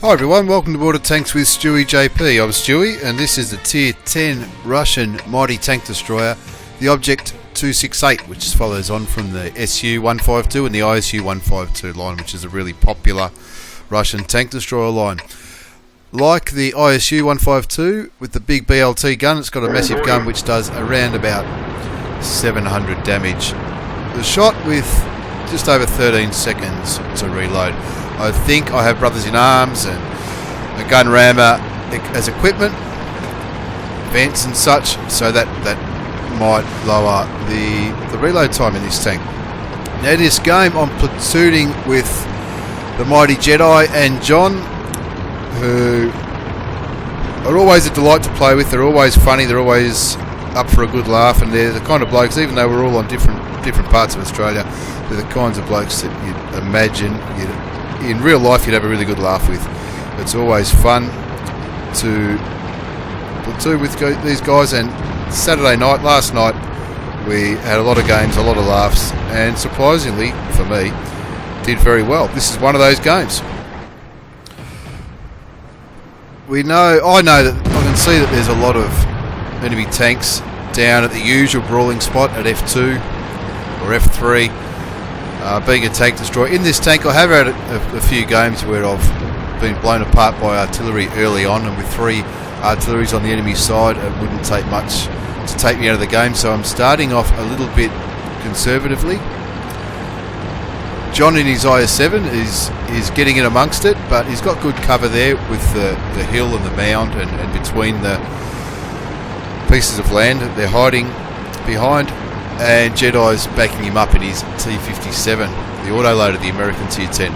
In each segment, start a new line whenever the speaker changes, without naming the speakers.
Hi everyone, welcome to Border Tanks with stewiejp. I'm Stewie and this is the Tier 10 Russian mighty tank destroyer, the Object 268, which follows on from the Su-152 and the ISU-152 line, which is a really popular Russian tank destroyer line. Like the ISU-152 with the big BLT gun, it's got a massive gun which does around about 700 damage. The shot with just over 13 seconds to reload. I think I have brothers in arms and a gun rammer as equipment, vents and such, so that might lower the reload time in this tank. Now this game I'm platooning with the mighty Jedi and John, who are always a delight to play with. They're always funny, they're always up for a good laugh, and they're the kind of blokes, even though we're all on different parts of Australia, they're the kinds of blokes that you'd imagine in real life you'd have a really good laugh with. It's always fun to platoon with these guys, and Saturday night, last night, we had a lot of games, a lot of laughs, and surprisingly for me, did very well. This is one of those games. I know that I can see that there's a lot of enemy tanks down at the usual brawling spot at F2 or F3. Being a tank destroyer. In this tank I have had a few games where I've been blown apart by artillery early on, and with 3 artilleries on the enemy side it wouldn't take much to take me out of the game, so I'm starting off a little bit conservatively. John in his IS-7 is getting in amongst it, but he's got good cover there with the hill and the mound and between the pieces of land that they're hiding behind. And Jedi's backing him up in his T-57, the autoloader, the American Tier 10.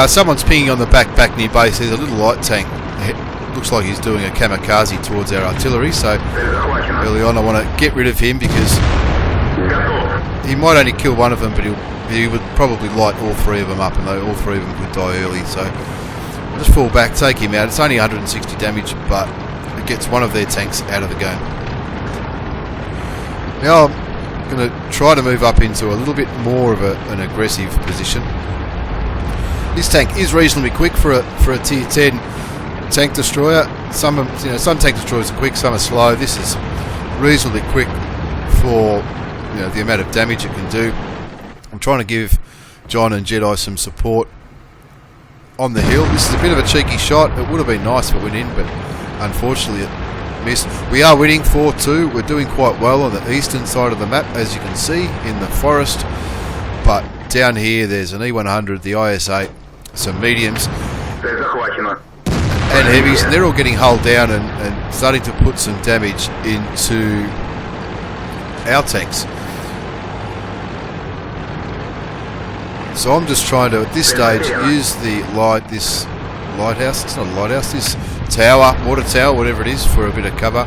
Someone's pinging on the back near base. There's a little light tank. It looks like he's doing a kamikaze towards our artillery, so early on I want to get rid of him because he might only kill one of them, but he would probably light all 3 of them up, and all 3 of them would die early, so I'll just fall back, take him out. It's only 160 damage, but it gets one of their tanks out of the game. Now I'm going to try to move up into a little bit more of an aggressive position. This tank is reasonably quick for a Tier 10 tank destroyer. Some tank destroyers are quick, some are slow. This is reasonably quick for the amount of damage it can do. I'm trying to give John and Jedi some support on the hill. This is a bit of a cheeky shot. It would have been nice if it went in, but unfortunately it missed. We are winning 4-2. We're doing quite well on the eastern side of the map, as you can see, in the forest. But down here there's an E100, the IS-8, some mediums and heavies, and they're all getting hulled down and starting to put some damage into our tanks. So I'm just trying to, at this stage, use this lighthouse, it's not a lighthouse, this tower, water tower, whatever it is, for a bit of cover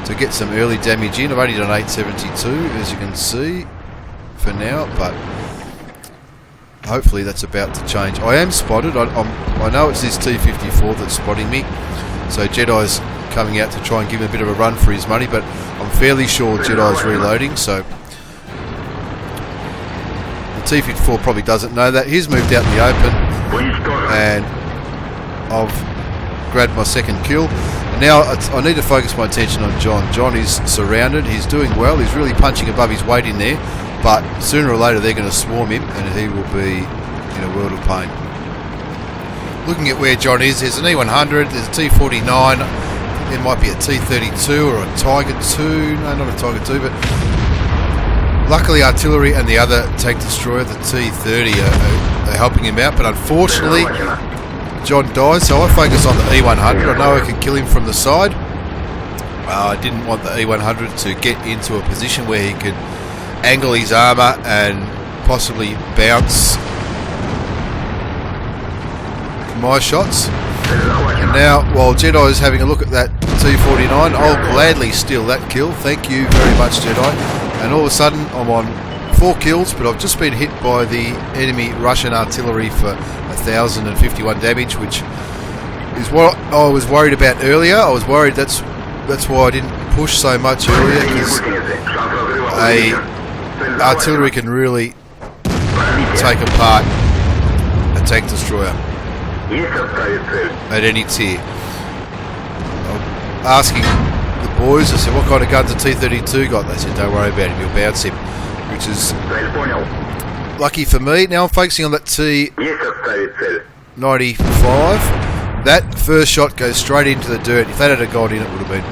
to get some early damage in. I've only done 872, as you can see, for now, but hopefully that's about to change. I am spotted. I know it's this T-54 that's spotting me, so Jedi's coming out to try and give him a bit of a run for his money, but I'm fairly sure Jedi's reloading, so the T-54 probably doesn't know that. He's moved out in the open, and I've grabbed my second kill. And now I need to focus my attention on John. John is surrounded, he's doing well, he's really punching above his weight in there, but sooner or later they're going to swarm him and he will be in a world of pain. Looking at where John is, there's an E100, there's a T-49, there might be a T-32 or a Tiger 2, no, not a Tiger 2, but luckily artillery and the other tank destroyer, the T-30, are helping him out, but unfortunately John dies, so I focus on the E100. I know I can kill him from the side. I didn't want the E100 to get into a position where he could angle his armour and possibly bounce my shots. And now, while Jedi is having a look at that T-49, I'll gladly steal that kill. Thank you very much, Jedi. And all of a sudden, I'm on 4 kills, but I've just been hit by the enemy Russian artillery for 1,051 damage, which is what I was worried about earlier. I was worried that's why I didn't push so much earlier, because artillery can really take apart a tank destroyer. at any tier. I'm asking the boys, I said, what kind of guns a T-32 got? They said, don't worry about him, you'll bounce him, which is lucky for me. Now I'm focusing on that T-95. That first shot goes straight into the dirt. If that had gone in, it would have been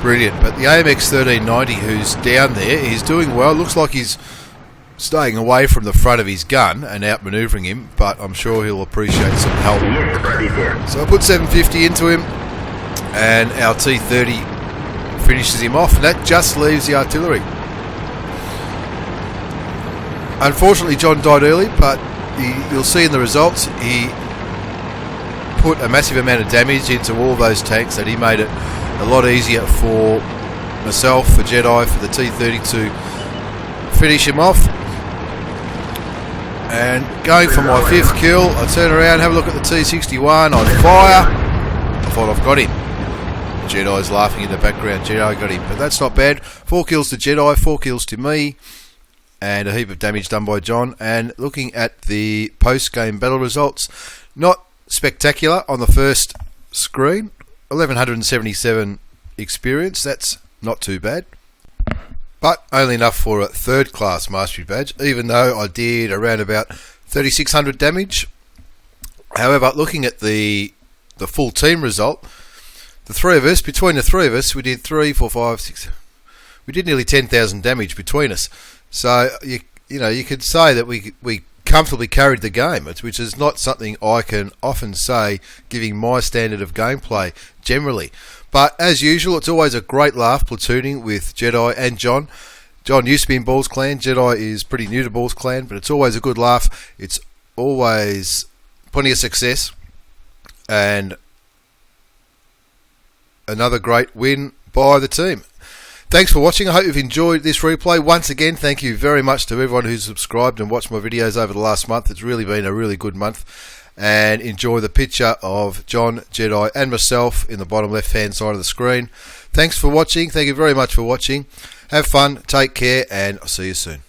brilliant. But the AMX 1390, who's down there, he's doing well. Looks like he's staying away from the front of his gun and outmanoeuvring him, but I'm sure he'll appreciate some help. So I put 750 into him, and our T-30 finishes him off, and that just leaves the artillery. Unfortunately, John died early, but you'll see in the results, he put a massive amount of damage into all those tanks, that he made it a lot easier for myself, for Jedi, for the T-30 to finish him off. And going for my 5th kill, I turn around, have a look at the T-61, I fire. I thought I've got him. Jedi's laughing in the background, Jedi got him, but that's not bad. 4 kills to Jedi, 4 kills to me, and a heap of damage done by John. And looking at the post-game battle results, not spectacular on the first screen. 1177 experience, that's not too bad, but only enough for a 3rd class mastery badge, even though I did around about 3600 damage. However, looking at the full team result, between the three of us, we did 3, 4, 5, 6. We did nearly 10,000 damage between us. So you could say that we comfortably carried the game, which is not something I can often say, giving my standard of gameplay generally. But as usual, it's always a great laugh platooning with Jedi and John. John used to be in Balls Clan. Jedi is pretty new to Balls Clan, but it's always a good laugh. It's always plenty of success, and another great win by the team. Thanks for watching. I hope you've enjoyed this replay. Once again, thank you very much to everyone who's subscribed and watched my videos over the last month. It's really been a really good month. And enjoy the picture of John, Jedi and myself in the bottom left hand side of the screen. Thanks for watching. Thank you very much for watching. Have fun, take care, and I'll see you soon.